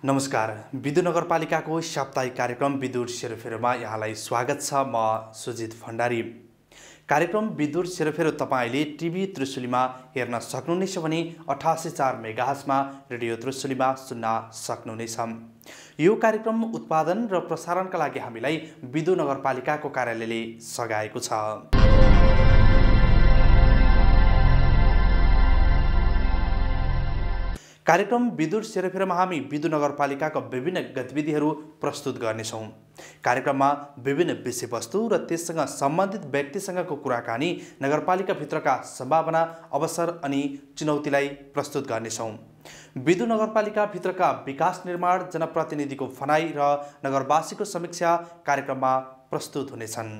नमस्कार। विदुर नगरपालिकाको साप्ताहिक कार्यक्रम विदुर सेरोफेरोमा यहाँलाई स्वागत छ। म सुजित भण्डारी। कार्यक्रम विदुर सेरोफेरो तपाईले टिभी त्रिशुलीमा हेर्न सक्नुहुनेछ भने 88.4 मेगाहर्जमा रेडियो त्रिशुलीमा सुन्न सक्नुहुनेछ। यो कार्यक्रम उत्पादन र प्रसारणका लागि हामीलाई विदुर नगरपालिकाको कार्यालयले सघाएको छ। कार्यक्रम विदुर सेरोफेरोमा हामी विदुर नगरपालिकाका विभिन्न गतिविधिहरू प्रस्तुत गर्नेछौँ। कार्यक्रममा विभिन्न विषयवस्तु र त्यससँग सम्बन्धित व्यक्तिसँगको कुराकानी, नगरपालिकाभित्रका सम्भावना, अवसर अनि चुनौतीलाई प्रस्तुत गर्नेछौँ। विदुर नगरपालिकाभित्रका विकास निर्माण, जनप्रतिनिधिको भनाई र नगरवासीको समीक्षा कार्यक्रममा प्रस्तुत हुनेछन्।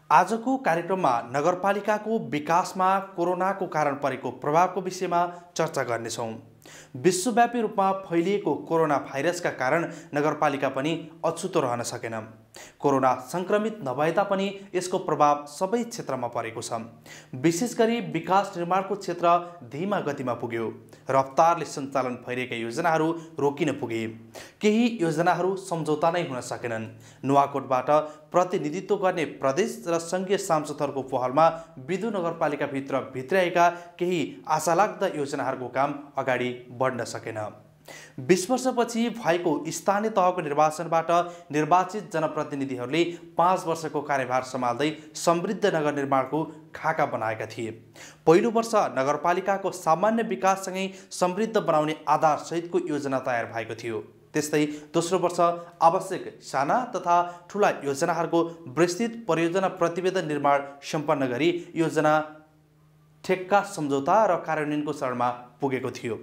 आजको कार्यक्रममा नगरपालिकाको विकासमा कोरोनाको कारण परेको प्रभावको विषयमा चर्चा गर्नेछौँ। विश्वव्यापी रूपमा फैलिएको कोरोना भाइरसका कारण नगरपालिका पनि अछुतो रहन सकेन। कोरोना संक्रमित नभए तापनि यसको प्रभाव सबै क्षेत्रमा परेको छ। विशेष गरी विकास निर्माणको क्षेत्र धीमा गतिमा पुग्यो। रफ्तारले सञ्चालन भइरहेका योजनाहरू रोकिन पुगे। केही योजनाहरू सम्झौता नै हुन सकेनन्। नुवाकोटबाट प्रतिनिधित्व गर्ने प्रदेश र संघीय सांसदहरूको पहलमा विदुर नगरपालिकाभित्र भित्र्याएका केही आशालाग्दा योजनाहरूको काम अगाडि बढ्न सकेन। 20 वर्षपछि भएको स्थानीय तहको निर्वाचनबाट निर्वाचित जनप्रतिनिधिहरूले 5 वर्षको कार्यभार सम्हाल्दै समृद्ध नगर निर्माणको खाका बनाएका थिए। पहिलो वर्ष नगरपालिकाको सामान्य विकाससँगै समृद्ध बनाउने आधारसहितको योजना तयार भएको थियो। त्यस्तै दोस्रो वर्ष आवश्यक साना तथा ठुला योजनाहरूको विस्तृत परियोजना प्रतिवेदन निर्माण सम्पन्न गरी योजना ठेक्का सम्झौता र कार्यान्वयनको चरणमा पुगेको थियो।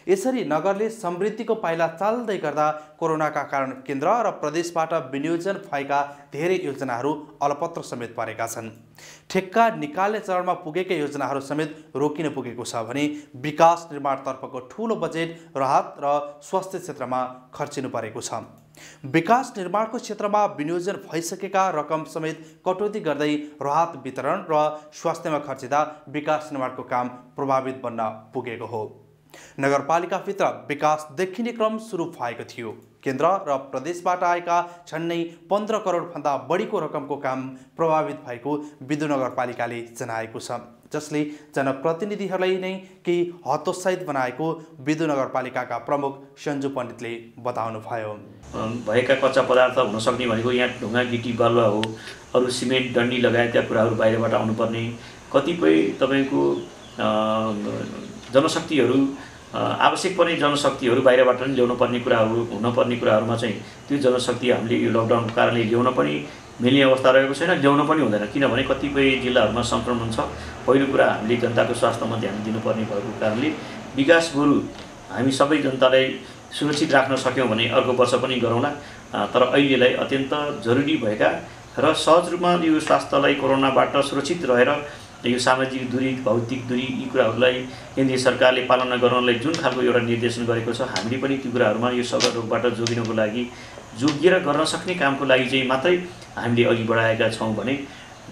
यसरी नगरले समृद्धिको पाइला चाल्दै गर्दा कोरोनाका कारण केन्द्र र प्रदेशबाट विनियोजन भएका धेरै योजनाहरू अलपत्र समेत परेका छन्। ठेक्का निकाल्ने चरणमा पुगेका योजनाहरू समेत रोकिन पुगेको छ भने विकास निर्माणतर्फको ठूलो बजेट राहत र स्वास्थ्य क्षेत्रमा खर्चिनु परेको छ। विकास निर्माणको क्षेत्रमा विनियोजन भइसकेका रकम समेत कटौती गर्दै राहत वितरण र स्वास्थ्यमा खर्चिँदा विकास निर्माणको काम प्रभावित बन्न पुगेको हो। नगरपालिकाभित्र विकास देखिने क्रम सुरु भएको थियो। केन्द्र र प्रदेशबाट आएका झन्डै 15 करोडभन्दा बढीको रकमको काम प्रभावित भएको विदुर नगरपालिकाले जनाएको छ, जसले जनप्रतिनिधिहरूलाई नै केही हतोत्साहित बनाएको विदुर नगरपालिकाका प्रमुख सञ्जु पण्डितले बताउनुभयो। भएका कच्चा पदार्थ हुन सक्ने भनेको यहाँ ढुङ्गा गिटी बालुवा हो, अरू सिमेन्ट डन्डी लगायतका कुराहरू बाहिरबाट आउनुपर्ने, कतिपय तपाईँको जनशक्तिहरू आवश्यक पर्ने जनशक्तिहरू बाहिरबाट पनि ल्याउनु पर्ने कुराहरू हुनपर्ने कुराहरूमा चाहिँ त्यो जनशक्ति हामीले यो लकडाउनको कारणले ल्याउन पनि मिल्ने अवस्था रहेको छैन, ल्याउन पनि हुँदैन। किनभने कतिपय जिल्लाहरूमा सङ्क्रमण छ। पहिलो कुरा हामीले जनताको स्वास्थ्यमा ध्यान दिनुपर्ने भएको कारणले विकास बरु हामी सबै जनतालाई सुरक्षित राख्न सक्यौँ भने अर्को वर्ष पनि गरौँला। तर अहिलेलाई अत्यन्त जरुरी भएका र सहज रूपमा यो स्वास्थ्यलाई कोरोनाबाट सुरक्षित रहेर यो सामाजिक दूरी, भौतिक दूरी, यी कुराहरूलाई केन्द्रीय सरकारले पालना गर्नलाई जुन खालको एउटा निर्देशन गरेको छ, हामीले पनि ती कुराहरूमा यो सगट रोगबाट जोगिनको लागि जोगिएर गर्न सक्ने कामको लागि चाहिँ मात्रै हामीले अघि बढाएका छौँ भने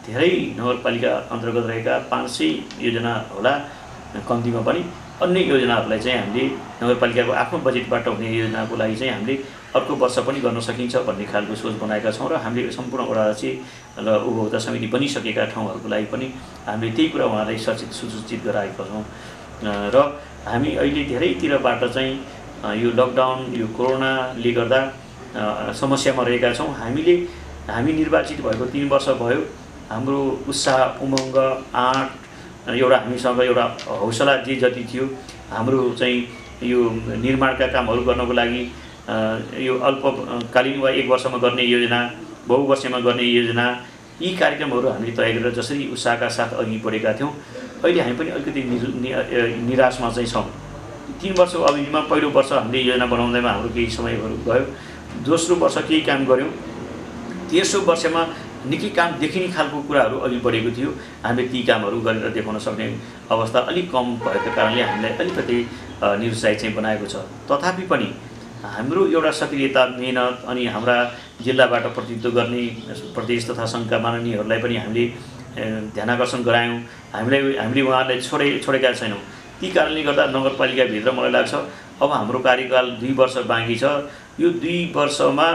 धेरै नगरपालिका अन्तर्गत रहेका 500 योजना होला कम्तीमा पनि अन्य योजनाहरूलाई चाहिँ हामीले नगरपालिकाको आफ्नो बजेटबाट हुने योजनाको लागि चाहिँ हामीले अर्को वर्ष पनि गर्न सकिन्छ भन्ने खालको सोच बनाएका छौँ र हामीले सम्पूर्ण वडावासी र उपभोक्ता समिति बनिसकेका ठाउँहरूको लागि पनि हामीले त्यही कुरा उहाँलाई सूचित गराएका छौँ। र हामी अहिले धेरैतिरबाट चाहिँ यो लकडाउन, यो कोरोनाले गर्दा समस्यामा रहेका छौँ। हामी निर्वाचित भएको 3 वर्ष भयो। हाम्रो उत्साह, उमङ्ग, आँट एउटा हामीसँग एउटा हौसला जे जति थियो, हाम्रो चाहिँ यो निर्माणका कामहरू गर्नको लागि यो अल्पकालीन वा 1 वर्षमा गर्ने योजना, बहुवर्षमा गर्ने योजना, यी कार्यक्रमहरू हामीले तय गरेर जसरी उत्साहका साथ अघि बढेका थियौँ, अहिले हामी पनि अलिकति निराशमा चाहिँ छौँ। 3 वर्ष अवधिमा पहिलो वर्ष हामीले योजना बनाउँदैमा हाम्रो केही समयहरू गयो। दोस्रो वर्ष केही काम गऱ्यौँ। तेस्रो वर्षमा निकै काम देखिने खालको कुराहरू अघि बढेको थियो। हामीले ती कामहरू गरेर देखाउन सक्ने अवस्था अलिक कम भएको कारणले हामीलाई अलिकति निरुत्साहित चाहिँ बनाएको छ। तथापि पनि हाम्रो एउटा सक्रियता, मेहनत अनि हाम्रा जिल्लाबाट प्रतिनिधित्व गर्ने प्रदेश तथा सङ्घका माननीयहरूलाई पनि हामीले ध्यानाकर्षण गरायौँ, हामीले उहाँहरूलाई छोडेका छैनौँ। ती कारणले गर्दा नगरपालिकाभित्र मलाई लाग्छ अब हाम्रो कार्यकाल 2 वर्ष बाँकी छ। यो 2 वर्षमा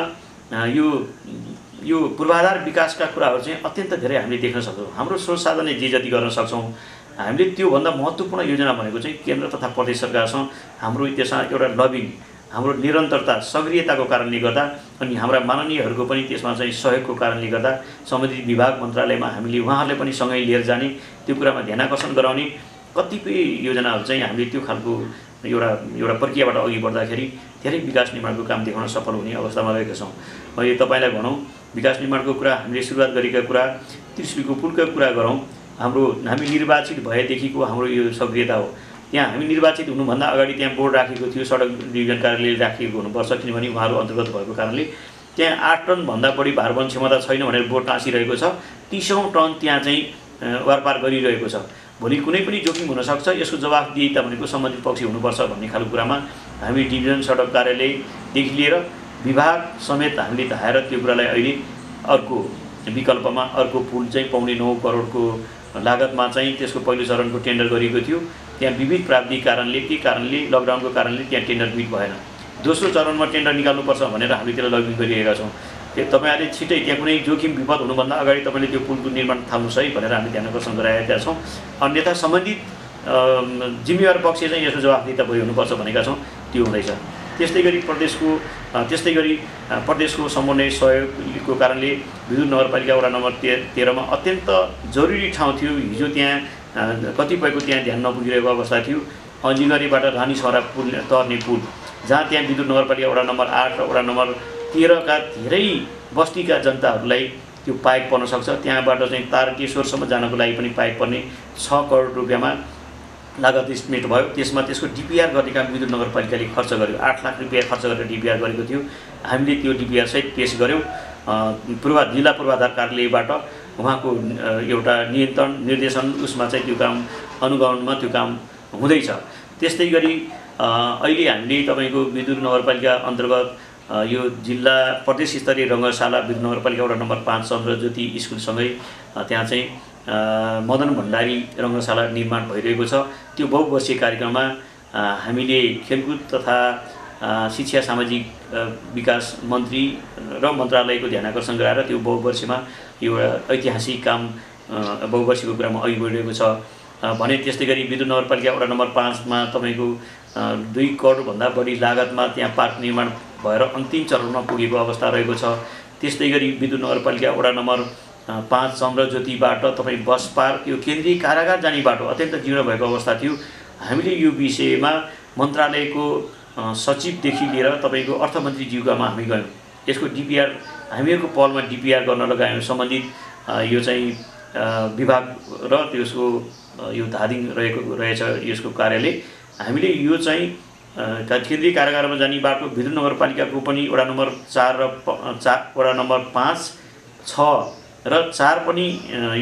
यो पूर्वाधार विकासका कुराहरू चाहिँ अत्यन्त धेरै हामीले देख्न सक्छौँ। हाम्रो स्रोत साधनले जे जति गर्न सक्छौँ, हामीले त्योभन्दा महत्त्वपूर्ण योजना भनेको चाहिँ केन्द्र तथा प्रदेश सरकारसँग हाम्रो त्यसमा एउटा लबिङ, हाम्रो निरन्तरता, सक्रियताको कारणले गर्दा अनि हाम्रा माननीयहरूको पनि त्यसमा चाहिँ सहयोगको कारणले गर्दा सम्बन्धित विभाग मन्त्रालयमा हामीले उहाँहरूले पनि सँगै लिएर जाने, त्यो कुरामा ध्यानाकर्षण गराउने कतिपय योजनाहरू चाहिँ हामीले त्यो खालको एउटा प्रक्रियाबाट अघि बढ्दाखेरि धेरै विकास निर्माणको काम देखाउन सफल हुने अवस्थामा रहेका छौँ। अहिले तपाईँलाई भनौँ, विकास निर्माणको कुरा हामीले सुरुवात गरेका कुरा, त्रिशुलीको पुलका कुरा गरौँ, हामी निर्वाचित भएदेखिको हाम्रो यो सक्रियता हो। त्यहाँ हामी निर्वाचित हुनुभन्दा अगाडि त्यहाँ बोर्ड राखेको थियो, सडक डिभिजन कार्यालय राखिएको हुनुपर्छ, किनभने उहाँहरू अन्तर्गत भएको कारणले त्यहाँ 8 टनभन्दा बढी भारवहन क्षमता छैन भनेर बोर्ड टाँसिरहेको छ। 30औं टन त्यहाँ चाहिँ वारपार गरिरहेको छ। भोलि कुनै पनि जोखिम हुनसक्छ, यसको जवाफदेहिता भनेको सम्बन्धित पक्ष हुनुपर्छ भन्ने खालको कुरामा हामी डिभिजन सडक कार्यालयदेखि लिएर विभाग समेत हामीले धाएर त्यो कुरालाई अहिले अर्को विकल्पमा अर्को पुल चाहिँ 9.5 करोडको लागतमा चाहिँ त्यसको पहिलो चरणको टेन्डर गरिएको थियो। त्यहाँ विविध प्राविधिक कारणले के कारणले लकडाउनको कारणले त्यहाँ टेन्डर बिट भएन। दोस्रो चरणमा टेन्डर निकाल्नुपर्छ भनेर हामीले त्यसलाई लबिङ गरिरहेका छौँ। तपाईँहरूले छिटै त्यहाँ कुनै जोखिम विपद हुनुभन्दा अगाडि तपाईँले त्यो पुलको निर्माण थाल्नुहोस् है भनेर हामी ध्यान आकर्षण गराएका छौँ। अन्यथा सम्बन्धित जिम्मेवार पक्ष चाहिँ यसको जवाफदेहिता भइ हुनुपर्छ भनेका छौँ, त्यो हुँदैछ। त्यस्तै गरी प्रदेशको समन्वय सहयोगको कारणले विद्युत नगरपालिका वडा नम्बर 13 मा अत्यन्त जरुरी ठाउँ थियो। हिजो त्यहाँ कतिपयको त्यहाँ ध्यान नपुगिरहेको अवस्था थियो। अजिगरीबाट रानी छहरा पुल तर्ने पुल, जहाँ त्यहाँ विद्युत नगरपालिका वडा नम्बर 8 र वडा नम्बर 13 का धेरै बस्तीका जनताहरूलाई त्यो पाइप पर्न सक्छ। त्यहाँबाट चाहिँ तारकेश्वरसम्म जानको लागि पनि पाइप पर्ने 6 करोड रुपियाँमा लागत इस्टिमेट भयो। त्यसको डिपिआर गर्ने काम विद्युत नगरपालिकाले खर्च गर्यो। 8 लाख रुपियाँ खर्च गरेर डिपिआर गरेको थियो। हामीले त्यो डिपिआर सहित पेश गर्यौँ जिल्ला पूर्वाधार कार्यालयबाट। उहाँको एउटा नियन्त्रण निर्देशन उसमा चाहिँ त्यो काम अनुगमनमा त्यो काम हुँदैछ। त्यस्तै गरी अहिले हामीले तपाईँको विद्युत नगरपालिका अन्तर्गत यो जिल्ला प्रदेश स्तरीय रङ्गशाला विद्युत नगरपालिका वडा नम्बर 5 चन्द्रज्योति स्कुलसँगै त्यहाँ चाहिँ मदन भण्डारी रङ्गशाला निर्माण भइरहेको छ। त्यो बहुवर्षीय कार्यक्रममा हामीले खेलकुद तथा शिक्षा सामाजिक विकास मन्त्री र मन्त्रालयको ध्यानाकर्षण गराएर त्यो बहुवर्षीयमा एउटा ऐतिहासिक काम बहुवर्षीयको कुरामा अघि बढिरहेको छ भने। त्यस्तै गरी विद्युत नगरपालिका वडा नम्बर 5 मा तपाईँको 2 करोडभन्दा बढी लागतमा त्यहाँ पार्क निर्माण भएर अन्तिम चरणमा पुगेको अवस्था रहेको छ। त्यस्तै गरी विद्युत नगरपालिका वडा नम्बर 5 चन्द्रज्योतिबाट तपाईँ बस पार्क यो केन्द्रीय कारागार जाने बाटो अत्यन्त जीर्ण भएको अवस्था थियो। हामीले यो विषयमा मन्त्रालयको सचिवदेखि लिएर तपाईँको अर्थमन्त्रीज्यूकामा हामी गयौँ। यसको डिपिआर हामीहरूको पहलमा डिपिआर गर्न लगायौँ। सम्बन्धित यो चाहिँ विभाग र त्यसको यो धादिङ रहेछ यसको कार्यालय। हामीले यो चाहिँ केन्द्रीय कारागारमा जाने बाटो विद्युत नगरपालिकाको पनि वडा नम्बर 4 र वडा नम्बर 5, 6 र 4 पनि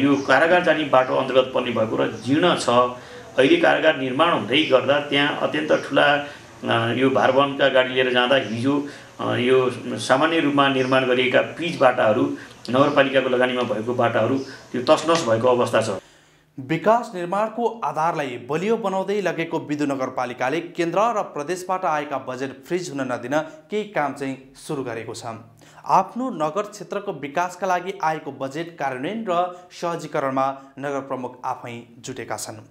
यो कारागार जाने बाटो अन्तर्गत पर्ने भएको र जीर्ण छ। अहिले कारागार निर्माण हुँदै गर्दा त्यहाँ अत्यन्त ठुला यो भारवहनका गाडी लिएर जाँदा हिजो यो सामान्य रूपमा निर्माण गरिएका पिच बाटाहरू नगरपालिकाको लगानीमा भएको बाटाहरू त्यो तसनस भएको अवस्था छ। विकास निर्माणको आधारलाई बलियो बनाउँदै लगेको विद्युत नगरपालिकाले केन्द्र र प्रदेशबाट आएका बजेट फ्रिज हुन नदिन केही काम चाहिँ सुरु गरेको छ। आफ्नो नगर क्षेत्रको विकासका लागि आएको बजेट कार्यान्वयन र सहजीकरणमा नगर प्रमुख आफै जुटेका छन्।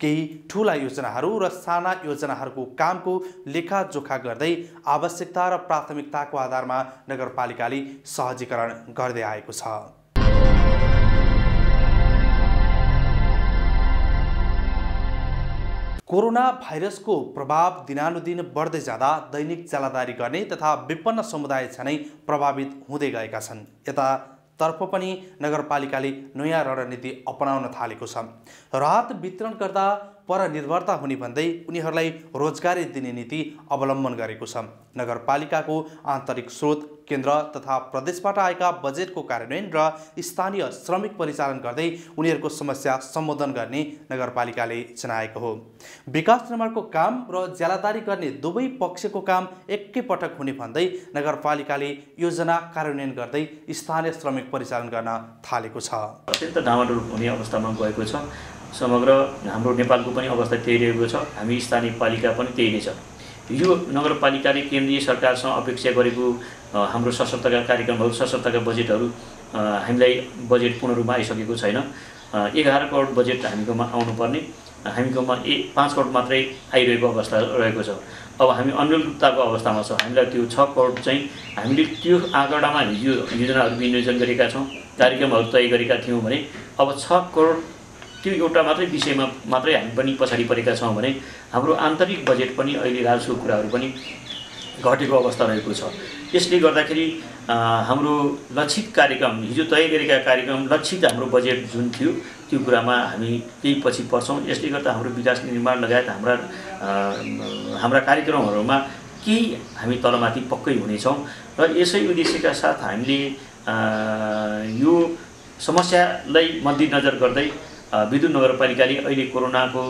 केही ठूला योजनाहरू र साना योजनाहरूको कामको लेखाजोखा गर्दै आवश्यकता र प्राथमिकताको आधारमा नगरपालिकाले सहजीकरण गर्दै आएको छ। कोरोना भाइरसको प्रभाव दिनानुदिन बढ्दै जाँदा दैनिक जलादारी गर्ने तथा विपन्न समुदाय झनै प्रभावित हुँदै गएका छन्। यतातर्फ पनि नगरपालिकाले नयाँ रणनीति अपनाउन थालेको छ। राहत वितरण गर्दा परनिर्भरता हुने भन्दै उनीहरूलाई रोजगारी दिने नीति अवलम्बन गरेको छ। नगरपालिकाको आन्तरिक स्रोत केन्द्र तथा प्रदेशबाट आएका बजेटको कार्यान्वयन र स्थानीय श्रमिक परिचालन गर्दै उनीहरूको समस्या सम्बोधन गर्ने नगरपालिकाले जनाएको हो। विकास निर्माणको काम र ज्यालादारी गर्ने दुवै पक्षको काम एकैपटक हुने भन्दै नगरपालिकाले योजना कार्यान्वयन गर्दै स्थानीय श्रमिक परिचालन गर्न थालेको छ। अत्यन्त डामाडोल हुने अवस्थामा गएको छ। समग्र हाम्रो नेपालको पनि अवस्था त्यही रहेको छ। हामी स्थानीय पालिका पनि त्यही नै छ। यो नगरपालिकाले केन्द्रीय सरकारसँग अपेक्षा गरेको हाम्रो सशक्तका कार्यक्रमहरू सशक्तका बजेटहरू हामीलाई बजेट पूर्ण रूपमा आइसकेको छैन। 11 करोड बजेट हामीकोमा आउनुपर्ने हामीकोमा 5 करोड मात्रै आइरहेको अवस्था रहेको छ। अब हामी अनुरूपताको अवस्थामा छौँ। हामीलाई त्यो 6 करोड चाहिँ हामीले त्यो आँकडामा हिजो योजनाहरू विनियोजन गरेका छौँ, कार्यक्रमहरू तय गरेका थियौँ भने अब 6 करोड त्यो एउटा मात्रै विषयमा मात्रै हामी पनि पछाडि परेका छौँ भने हाम्रो आन्तरिक बजेट पनि अहिले राजस्वको कुराहरू पनि घटेको अवस्था रहेको छ। यसले गर्दाखेरि हाम्रो लक्षित कार्यक्रम हिजो तय गरेका कार्यक्रम लक्षित हाम्रो बजेट जुन थियो त्यो कुरामा हामी केही पछि पर्छौँ। यसले गर्दा हाम्रो विकास निर्माण लगायत हाम्रा कार्यक्रमहरूमा केही हामी तलमाथि पक्कै हुनेछौँ र यसै उद्देश्यका साथ हामीले यो समस्यालाई मध्यनजर गर्दै विद्युत नगरपालिकाले अहिले कोरोनाको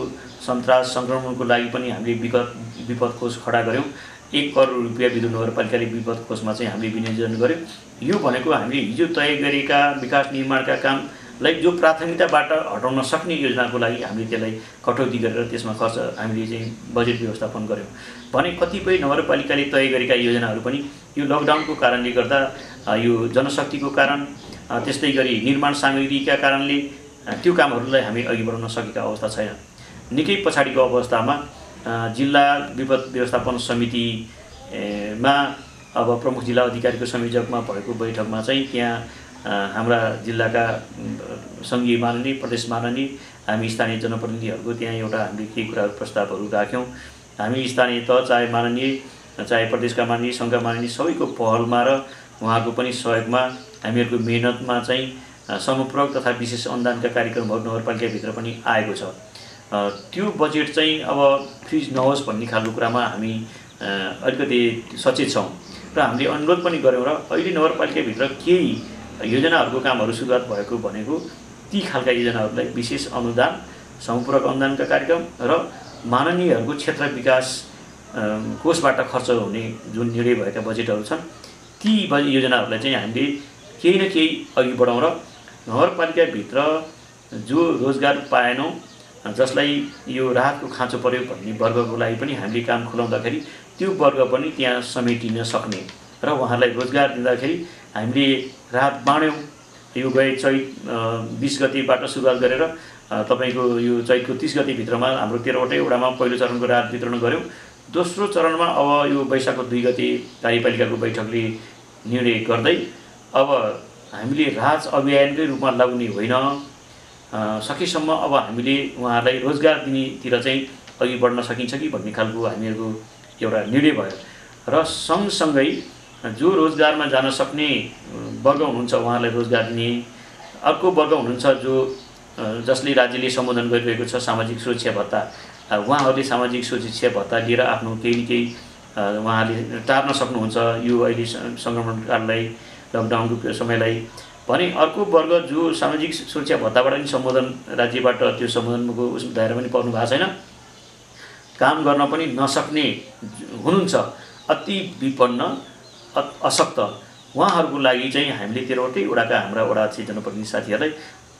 सङ्क्रमणको लागि पनि हामीले विपद कोष खडा गऱ्यौँ। 1 करोड रुपियाँ विद्युत नगरपालिकाले विपद कोषमा चाहिँ हामीले विनियोजन गर्यौँ। यो भनेको हामीले हिजो तय गरेका विकास निर्माणका कामलाई जो प्राथमिकताबाट हटाउन सक्ने योजनाको लागि हामीले त्यसलाई कटौती गरेर त्यसमा खर्च हामीले चाहिँ बजेट व्यवस्थापन गऱ्यौँ भने कतिपय नगरपालिकाले तय गरेका योजनाहरू पनि यो लकडाउनको कारणले गर्दा यो जनशक्तिको कारण त्यस्तै गरी निर्माण सामग्रीका कारणले त्यो कामहरूलाई हामी अघि बढाउन सकेका अवस्था छैन। निकै पछाडिको अवस्थामा जिल्ला विपद व्यवस्थापन समितिमा अब प्रमुख जिल्ला अधिकारीको संयोजकमा भएको बैठकमा चाहिँ त्यहाँ हाम्रा जिल्लाका सङ्घीय माननीय प्रदेश माननीय हामी स्थानीय जनप्रतिनिधिहरूको त्यहाँ एउटा हामीले केही कुराहरू प्रस्तावहरू राख्यौँ। हामी स्थानीय तह चाहे माननीय चाहे प्रदेशका माननीय सङ्घका माननीय सबैको पहलमा र उहाँको पनि सहयोगमा हामीहरूको मेहनतमा चाहिँ समूहपूरक तथा विशेष अनुदानका कार्यक्रमहरू नगरपालिकाभित्र पनि आएको छ। त्यो बजेट चाहिँ अब फ्रिज नहोस् भन्ने खालको कुरामा हामी अलिकति सचेत छौँ र हामीले अनुरोध पनि गऱ्यौँ र अहिले नगरपालिकाभित्र केही योजनाहरूको कामहरू सुरुवात भएको भनेको ती खालका योजनाहरूलाई विशेष अनुदान समूहपूरक अनुदानका कार्यक्रम र माननीयहरूको क्षेत्र विकास कोषबाट खर्च हुने जुन निर्णय भएका बजेटहरू छन् ती योजनाहरूलाई चाहिँ हामीले केही न केही अघि बढाउँ र नगरपालिकाभित्र जो रोजगार पाएनौँ जसलाई यो राहतको खाँचो पर्यो भन्ने वर्गको लागि पनि हामीले काम खुलाउँदाखेरि त्यो वर्ग पनि त्यहाँ समेटिन सक्ने र उहाँहरूलाई रोजगार दिँदाखेरि हामीले राहत बाँड्यौँ। यो गए चैत 20 गतेबाट सुरुवात गरेर तपाईँको यो चैतको 30 गतेभित्रमा हाम्रो 13वटै वडामा पहिलो चरणको राहत वितरण गऱ्यौँ। दोस्रो चरणमा अब यो वैशाखको 2 गते कार्यपालिकाको बैठकले निर्णय गर्दै अब हामीले राहत अभियानकै रूपमा लगाउने होइन सकेसम्म अब हामीले उहाँहरूलाई रोजगार दिनेतिर चाहिँ अघि बढ्न सकिन्छ कि भन्ने खालको हामीहरूको एउटा निर्णय भयो र सँगसँगै जो रोजगारमा जान सक्ने वर्ग हुनुहुन्छ उहाँहरूलाई रोजगार दिने, अर्को वर्ग हुनुहुन्छ जो जसले राज्यले सम्बोधन गरिरहेको छ सामाजिक सुरक्षा भत्ता, उहाँहरूले सामाजिक सुरक्षा भत्ता लिएर आफ्नो केही न केही उहाँहरूले टार्न सक्नुहुन्छ यो अहिले सङ्क्रमणकाललाई लकडाउनको समयलाई भने। अर्को वर्ग जो सामाजिक सुरक्षा भत्ताबाट पनि सम्बोधन राज्यबाट त्यो सम्बोधनको दायरा पनि पर्नु भएको छैन, काम गर्न पनि नसक्ने हुनुहुन्छ, अति विपन्न अशक्त उहाँहरूको लागि चाहिँ हामीले 13वटै वडाका हाम्रा वडा जनप्रतिनिधि साथीहरूलाई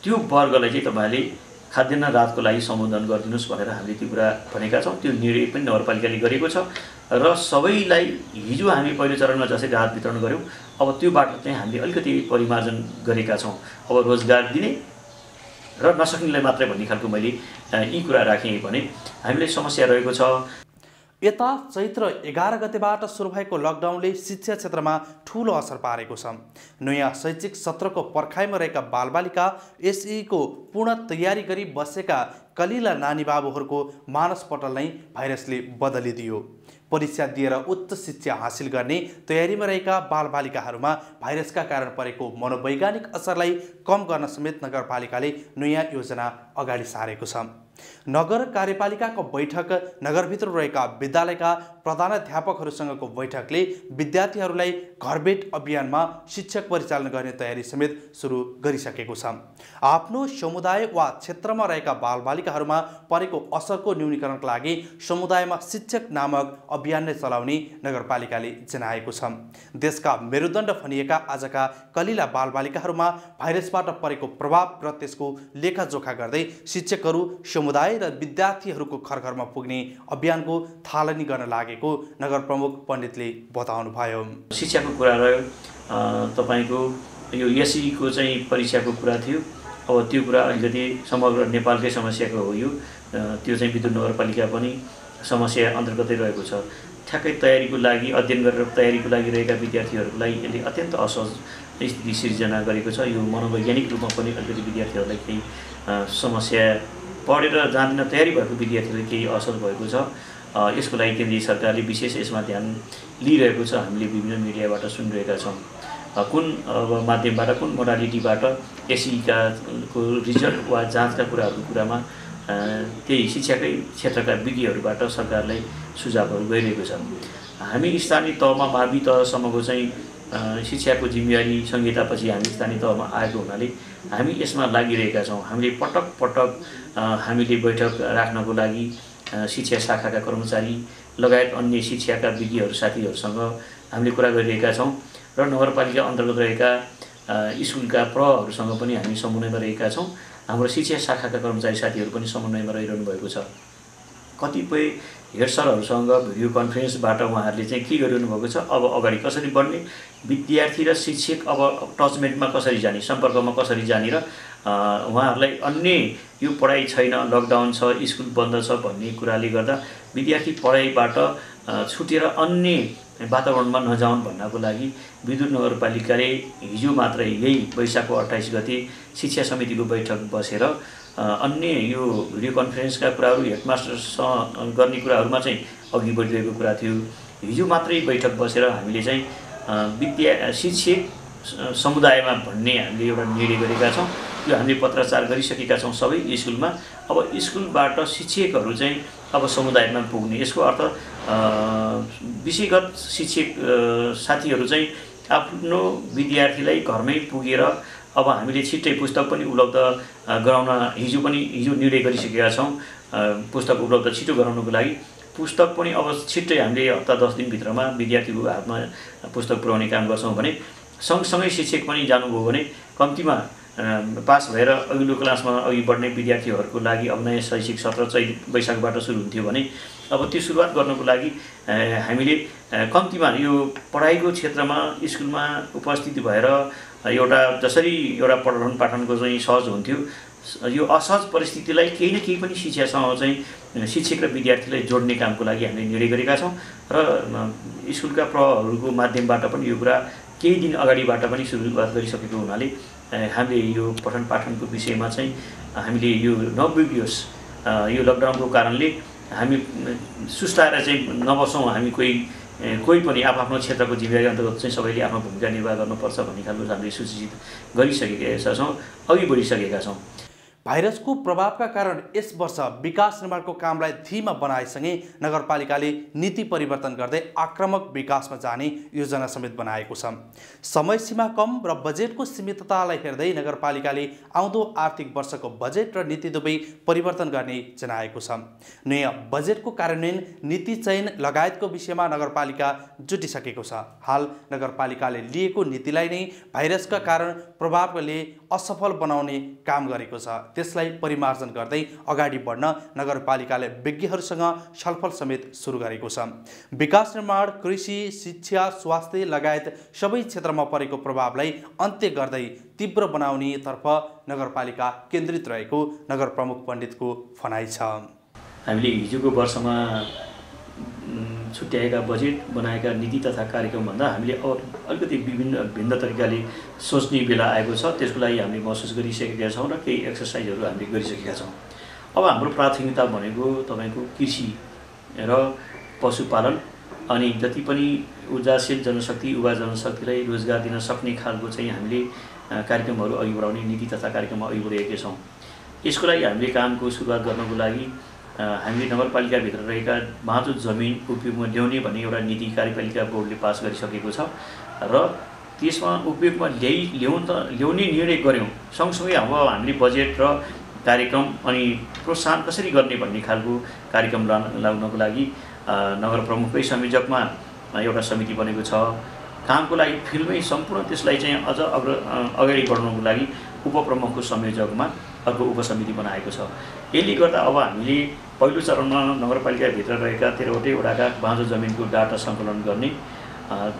त्यो वर्गलाई चाहिँ तपाईँहरूले खाद्यान्न राहतको लागि सम्बोधन गरिदिनुहोस् भनेर हामीले त्यो कुरा भनेका छौँ। त्यो निर्णय पनि नगरपालिकाले गरेको छ र सबैलाई हिजो हामी पहिलो चरणमा जसरी राहत वितरण गऱ्यौँ अब त्यो बाटो चाहिँ हामीले अलिकति परिमार्जन गरेका छौँ। अब रोजगार दिने र नसक्नेलाई मात्रै भन्ने खालको मैले यी कुरा राखेँ भने हामीलाई समस्या रहेको छ। यता चैत्र 11 गतेबाट सुरु भएको लकडाउनले शिक्षा क्षेत्रमा ठूलो असर पारेको छ। नयाँ शैक्षिक सत्रको पर्खाइमा रहेका बालबालिका एसईको पूर्ण तयारी गरी बसेका कलिला नानी बाबुहरूको मानसपटल नै भाइरसले बदलिदियो। परीक्षा दिएर उच्च शिक्षा हासिल गर्ने तयारीमा रहेका बालबालिकाहरूमा भाइरसका कारण परेको मनोवैज्ञानिक असरलाई कम गर्न समेत नगरपालिकाले नयाँ योजना अगाडि सारेको छ। नगर कार्यपालिकाको बैठक नगरभित्र रहेका विद्यालयका प्रधानाध्यापकहरूसँगको बैठकले विद्यार्थीहरूलाई घरबेट अभियानमा शिक्षक परिचालन गर्ने तयारी समेत सुरु गरिसकेको छ। आफ्नो समुदाय वा क्षेत्रमा रहेका बालबालिकाहरूमा परेको असरको न्यूनीकरणका लागि समुदायमा शिक्षक नामक अभियान नै चलाउने नगरपालिकाले जनाएको छ। देशका मेरुदण्ड भनिएका आजका कलिला बालबालिकाहरूमा भाइरसबाट परेको प्रभाव र त्यसको लेखाजोखा गर्दै शिक्षकहरू समुदाय र विद्यार्थीहरूको घर घरमा पुग्ने अभियानको थालनी गर्न लागेको नगर प्रमुख पण्डितले बताउनुभयो। शिक्षाको कुरा रह्यो, तपाईको यो एसईको चाहिँ परीक्षाको कुरा थियो। अब त्यो कुरा अलिकति समग्र नेपालकै समस्याको हो। यो त्यो चाहिँ विद्युत नगरपालिका पनि समस्या अन्तर्गतै रहेको छ। ठ्याक्कै तयारीको लागि अध्ययन गरेर तयारीको लागि रहेका विद्यार्थीहरूलाई यसले अत्यन्त असहज स्थिति सिर्जना गरेको छ। यो मनोवैज्ञानिक रूपमा पनि अलिकति विद्यार्थीहरूलाई केही समस्या पढेर जाँदिन तयारी भएको विद्यार्थीहरूलाई केही असर भएको छ। यसको लागि केन्द्रीय सरकारले विशेष यसमा ध्यान लिइरहेको छ। हामीले विभिन्न मिडियाबाट सुनिरहेका छौँ। कुन माध्यमबाट कुन मोडालिटीबाट एसईका को रिजल्ट वा जाँचका कुरामा त्यही शिक्षाकै क्षेत्रका विज्ञहरूबाट सरकारलाई सुझावहरू गइरहेको छ। हामी स्थानीय तहमा मावि तहसम्मको चाहिँ शिक्षाको जिम्मेवारी संहितापछि हामी स्थानीय तहमा आएको हुनाले हामी यसमा लागिरहेका छौँ। हामीले पटक पटक हामीले बैठक राख्नको लागि शिक्षा शाखाका कर्मचारी लगायत अन्य शिक्षाका विज्ञहरू साथीहरूसँग हामीले कुरा गरिरहेका छौँ र नगरपालिका अन्तर्गत रहेका स्कुलका प्रहहरूसँग पनि हामी समन्वयमा रहेका छौँ। हाम्रो शिक्षा शाखाका कर्मचारी साथीहरू पनि समन्वयमा रहिरहनु भएको छ। कतिपय हेड सरहरूसँग भिडियो कन्फरेन्सबाट उहाँहरूले चाहिँ के गरिरहनु भएको छ, अब अगाडि कसरी बढ्ने, विद्यार्थी र शिक्षक अब टचमेन्टमा कसरी जाने, सम्पर्कमा कसरी जाने र उहाँहरूलाई अन्य यो पढाइ छैन, लकडाउन छ, स्कुल बन्द छ भन्ने कुराले गर्दा विद्यार्थी पढाइबाट छुटेर अन्य वातावरणमा नजाउन् भन्नको लागि विद्युत नगरपालिकाले हिजो मात्रै यही वैशाखको 28 गते शिक्षा समितिको बैठक बसेर अन्य यो भिडियो कन्फरेन्सका कुराहरू हेडमास्टरसँग गर्ने कुराहरूमा चाहिँ अघि बढिरहेको कुरा थियो। हिजो मात्रै बैठक बसेर हामीले चाहिँ शिक्षक समुदायमा भन्ने हामीले एउटा निर्णय गरेका छौँ। यो हामीले पत्राचार गरिसकेका छौँ सबै स्कुलमा। अब स्कुलबाट शिक्षकहरू चाहिँ अब समुदायमा पुग्ने, यसको अर्थ विषयगत शिक्षक साथीहरू चाहिँ आफ्नो विद्यार्थीलाई घरमै पुगेर अब हामीले छिट्टै पुस्तक पनि उपलब्ध गराउन हिजो निर्णय गरिसकेका छौँ। पुस्तक उपलब्ध छिटो गराउनको लागि पुस्तक पनि अब छिट्टै हामीले हप्ता 10 दिनभित्रमा विद्यार्थीको हातमा पुस्तक पुर्याउने काम गर्छौँ भने सँगसँगै शिक्षक पनि जानुभयो भने कम्तीमा पास भएर अघिल्लो क्लासमा अघि बढ्ने विद्यार्थीहरूको लागि अब नयाँ शैक्षिक सत्र चैत वैशाखबाट सुरु हुन्थ्यो भने अब त्यो सुरुवात गर्नको लागि हामीले कम्तीमा यो पढाइको क्षेत्रमा स्कुलमा उपस्थित भएर एउटा जसरी एउटा पठन पाठनको चाहिँ सहज हुन्थ्यो, यो असहज परिस्थितिलाई केही न केही पनि शिक्षासँग चाहिँ शिक्षक र विद्यार्थीलाई जोड्ने कामको लागि हामीले निर्णय गरेका छौँ र स्कुलका प्रहहरूको माध्यमबाट पनि यो कुरा केही दिन अगाडिबाट पनि सुरुवात गरिसकेको हुनाले हामीले यो पठन पाठनको विषयमा चाहिँ हामीले यो नबिग्रियोस्, यो लकडाउनको कारणले हामी सुस्ताएर चाहिँ नबसौँ, हामी कोही पनि आफ्नो क्षेत्रको जिम्मेवारी अन्तर्गत चाहिँ सबैले आफ्नो भूमिका निर्वाह गर्नुपर्छ भन्ने खालको हामीले सूचित गरिसकेका छौँ, अघि बढिसकेका छौँ। भाइरसको प्रभावका कारण यस वर्ष विकास निर्माणको कामलाई धीमा बनाएसँगै नगरपालिकाले नीति परिवर्तन गर्दै आक्रामक विकासमा जाने योजना समेत बनाएको छ। समय सीमा कम र बजेटको सीमिततालाई हेर्दै नगरपालिकाले आउँदो आर्थिक वर्षको बजेट र नीति दुवै परिवर्तन गर्ने जनाएको छ। नयाँ बजेटको कार्यान्वयन, नीति चयन लगायतको विषयमा नगरपालिका जुटिसकेको छ। हाल नगरपालिकाले लिएको नीतिलाई नै भाइरसका कारण प्रभावले असफल बनाउने काम गरेको छ। त्यसलाई परिमार्जन गर्दै अगाडि बढ्न नगरपालिकाले विज्ञहरूसँग छलफल समेत सुरु गरेको छ। विकास निर्माण, कृषि, शिक्षा, स्वास्थ्य लगायत सबै क्षेत्रमा परेको प्रभावलाई अन्त्य गर्दै तीव्र बनाउनेतर्फ नगरपालिका केन्द्रित रहेको नगर प्रमुख पण्डितको भनाइ छ। हामीले हिजोको वर्षमा छुट्याएका बजेट बनाएका नीति तथा कार्यक्रमभन्दा हामीले अलिकति भिन्न तरिकाले सोच्ने बेला आएको छ। त्यसको लागि हामीले महसुस गरिसकेका छौँ र केही एक्सर्साइजहरू हामीले गरिसकेका छौँ। अब हाम्रो प्राथमिकता भनेको तपाईँको कृषि र पशुपालन अनि जति पनि ऊर्जाशील जनशक्ति, युवा जनशक्तिलाई रोजगार दिन सक्ने खालको चाहिँ हामीले कार्यक्रमहरू अघि बढाउने नीति तथा कार्यक्रममा अघि बढेका छौँ। यसको लागि हामीले कामको सुरुवात गर्नको लागि हामीले नगरपालिकाभित्र रहेका बाँझो जमिन उपयोगमा ल्याउने भन्ने एउटा नीति कार्यपालिका बोर्डले पास गरिसकेको छ र त्यसमा उपयोगमा ल्याउने निर्णय गऱ्यौँ। सँगसँगै अब हामीले बजेट र कार्यक्रम अनि प्रोत्साहन कसरी गर्ने भन्ने खालको कार्यक्रम ल्याउनको लागि नगर प्रमुखकै संयोजकमा एउटा समिति बनेको छ। कामको लागि फिल्डमै सम्पूर्ण त्यसलाई चाहिँ अझ अगाडि बढाउनको लागि उपप्रमुखको संयोजकमा अर्को उपसमिति बनाएको छ। यसले गर्दा अब हामीले पहिलो चरणमा नगरपालिकाभित्र रहेका 13वटै वडाका बाँझो जमिनको डाटा सङ्कलन गर्ने,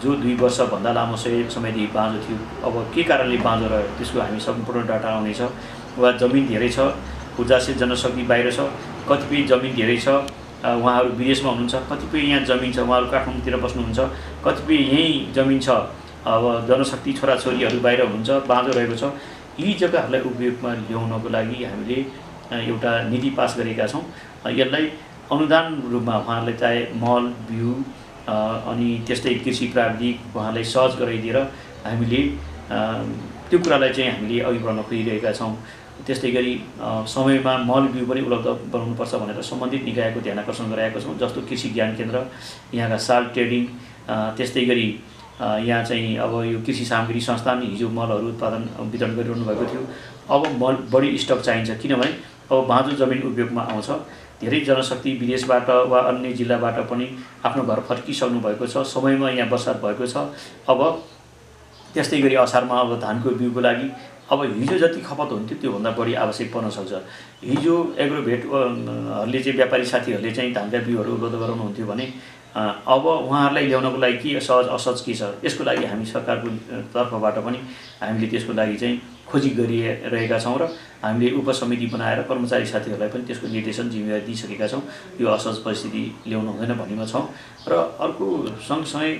जो 2 वर्षभन्दा लामो समयदेखि बाँझो थियो, अब के कारणले बाँझो रह्यो त्यसको हामी सम्पूर्ण डाटा आउनेछ। वा जमिन धेरै छ, ऊर्जाशील जनशक्ति बाहिर छ, कतिपय जमिन धेरै छ उहाँहरू विदेशमा हुनुहुन्छ, कतिपय यहाँ जमिन छ उहाँहरू काठमाडौँतिर बस्नुहुन्छ, कतिपय यहीँ जमिन छ अब जनशक्ति छोराछोरीहरू बाहिर हुनुहुन्छ, बाँझो रहेको छ। यी जग्गाहरूलाई उपयोगमा ल्याउनको लागि हामीले एउटा नीति पास गरेका छौँ। यसलाई अनुदान रूपमा उहाँहरूलाई चाहे मल बिउ अनि त्यस्तै कृषि प्राविधिक उहाँलाई सहज गराइदिएर हामीले त्यो कुरालाई चाहिँ हामीले अघि बढ्न खोजिरहेका छौँ। त्यस्तै गरी समयमा मल बिउ पनि उपलब्ध बनाउनुपर्छ भनेर सम्बन्धित निकायको ध्यान आकर्षण गराएका छौँ, जस्तो कृषि ज्ञान केन्द्र, यहाँका साल ट्रेडिङ, त्यस्तै गरी यहाँ चाहिँ अब यो कृषि सामग्री संस्थान हिजो मलहरू उत्पादन वितरण गरिरहनु भएको थियो। अब मल बढी स्टक चाहिन्छ किनभने अब बाँझो जमिन उपयोगमा आउँछ। धेरै जनशक्ति विदेशबाट वा अन्य जिल्लाबाट पनि आफ्नो घर फर्किसक्नु भएको छ, समयमा यहाँ बर्सात भएको छ। अब त्यस्तै गरी असारमा अब धानको बिउको लागि अब हिजो जति खपत हुन्थ्यो त्योभन्दा बढी आवश्यक पर्न सक्छ। हिजो एग्रोभेटहरूले चाहिँ व्यापारी साथीहरूले चाहिँ धानका बिउहरू उपलब्ध गराउनुहुन्थ्यो भने अब उहाँहरूलाई ल्याउनको लागि के सहज असहज के छ, यसको लागि हामी सरकारको तर्फबाट पनि हामीले त्यसको लागि चाहिँ खोजी गरिरहेका छौँ र हामीले उपसमिति बनाएर कर्मचारी साथीहरूलाई पनि त्यसको निर्देशन जिम्मेवारी दिइसकेका छौँ। यो असहज परिस्थिति ल्याउनु हुँदैन भन्नेमा छौँ। र अर्को सँगसँगै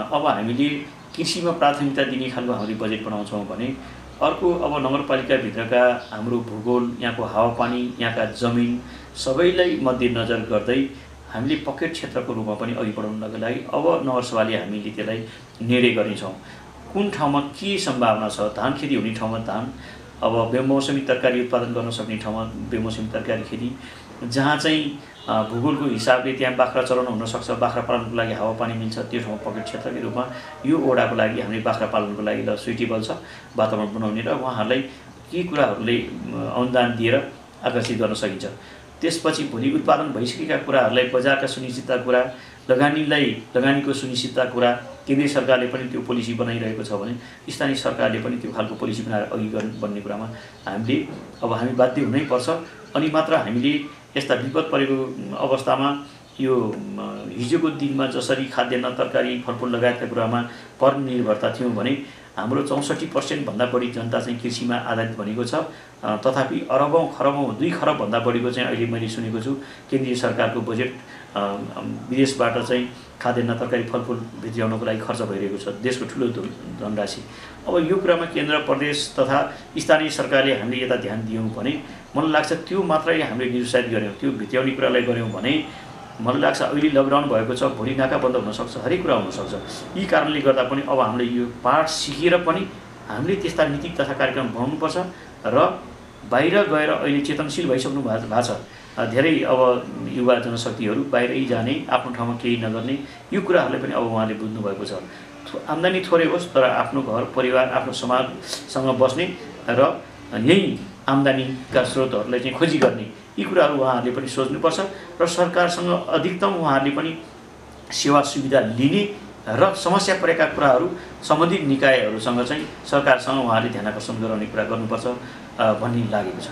अब हामीले कृषिमा प्राथमिकता दिने खालको हामीले बजेट बनाउँछौँ भने अर्को अब नगरपालिकाभित्रका हाम्रो भूगोल, यहाँको हावापानी, यहाँका जमिन सबैलाई मध्यनजर गर्दै हामीले पकेट क्षेत्रको रूपमा पनि अघि बढाउनको लागि अब नगरसभाले हामीले त्यसलाई निर्णय गर्नेछौँ। कुन ठाउँमा के सम्भावना छ, धान खेती हुने ठाउँमा धान, अब बेमौसमी तरकारी उत्पादन गर्न सक्ने ठाउँमा बेमौसमी तरकारी खेती, जहाँ चाहिँ भूगोलको हिसाबले त्यहाँ बाख्रा चलाउन हुनसक्छ, बाख्रा पालनको लागि हावापानी मिल्छ, त्यो ठाउँमा पकेट क्षेत्रको रूपमा यो वडाको लागि हामीले बाख्रा पालनको लागि ल सुइटेबल छ वातावरण बनाउने र उहाँहरूलाई के कुराहरूले अनुदान दिएर आकर्षित गर्न सकिन्छ। त्यसपछि भोलि उत्पादन भइसकेका कुराहरूलाई बजारका सुनिश्चितता कुरा, लगानीको सुनिश्चितता कुरा केन्द्रीय सरकारले पनि त्यो पोलिसी बनाइरहेको छ भने स्थानीय सरकारले पनि त्यो खालको पोलिसी बनाएर अघि बढ्ने कुरामा हामी बाध्य हुनैपर्छ। अनि मात्र हामीले यस्ता विपद परेको अवस्थामा यो हिजोको दिनमा जसरी खाद्यान्न, तरकारी, फलफुल लगायतका कुरामा परनिर्भरता थियौँ भने हाम्रो 64% भन्दा बढी जनता चाहिँ कृषिमा आधारित भनेको छ। तथापि अरबौँ खरबौँ 2 खरबभन्दा बढीको चाहिँ अहिले मैले सुनेको छु केन्द्रीय सरकारको बजेट विदेशबाट चाहिँ खाद्यान्न, तरकारी, फलफुल भित्राउनको लागि खर्च भइरहेको छ, देशको ठुलो धनराशि। अब यो कुरामा केन्द्र, प्रदेश तथा स्थानीय सरकारले हामीले यता ध्यान दियौँ भने मलाई लाग्छ त्यो मात्रै हामीले निरुत्साहित गऱ्यौँ, त्यो भित्राउने कुरालाई गऱ्यौँ भने मलाई लाग्छ अहिले लकडाउन भएको छ, भोलि नाका बन्द हुनसक्छ, हरेक कुरा हुनसक्छ। यी कारणले गर्दा पनि अब हामीले यो पाठ सिकेर पनि हामीले त्यस्ता नीति तथा कार्यक्रम बनाउनुपर्छ र बाहिर गएर अहिले चेतनशील भइसक्नु भएको छ। धेरै अब युवा जनशक्तिहरू बाहिरै जाने, आफ्नो ठाउँमा केही नगर्ने, यो कुराहरूले पनि अब उहाँले बुझ्नुभएको छ। आम्दानी थोरै होस् तर आफ्नो घर परिवार, आफ्नो समाजसँग बस्ने र यही आम्दानीका स्रोतहरूलाई चाहिँ खोजी गर्ने, यी कुराहरू उहाँहरूले पनि सोच्नुपर्छ र सरकारसँग अधिकतम उहाँहरूले पनि सेवा सुविधा लिने र समस्या परेका कुराहरू सम्बन्धित निकायहरूसँग चाहिँ सरकारसँग उहाँहरूले ध्यान आकर्षण गराउने कुरा गर्नुपर्छ भन्ने लागेको छ।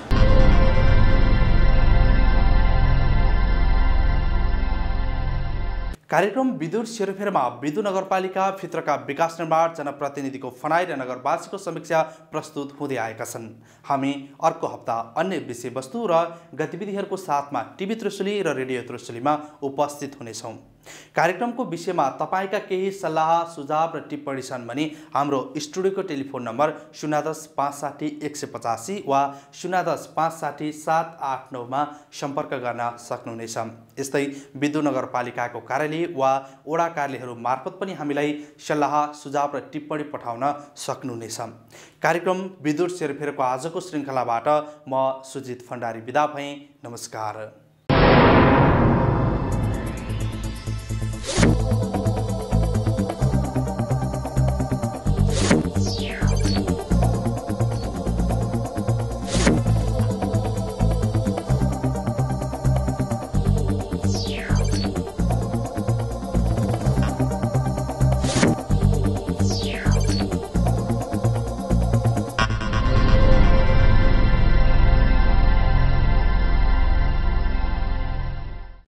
कार्यक्रम विदुर सेरोफेरमा विदुर नगरपालिका भित्रका विकास निर्माण, जनप्रतिनिधिको फनाइ र नगरवासीको समीक्षा प्रस्तुत हुँदै आएका छन्। हामी अर्को हप्ता अन्य विषयवस्तु र गतिविधिहरूको साथमा टिभी त्रिशुली र रेडियो त्रिशुलीमा उपस्थित हुनेछौँ। कार्यक्रमको विषयमा तपाईका केही सल्लाह सुझाव र टिप्पणी छन् भने हाम्रो स्टुडियोको टेलिफोन नम्बर 010-560-185 वा 010-560-789 मा सम्पर्क गर्न सक्नुहुनेछ। यस्तै विद्युत नगरपालिकाको कार्यालय वा वडा कार्यालयहरू मार्फत पनि हामीलाई सल्लाह सुझाव र टिप्पणी पठाउन सक्नुहुनेछ। कार्यक्रम विद्युत सेरोफेरोको आजको श्रृङ्खलाबाट म सुजित भण्डारी बिदा भएँ। नमस्कार।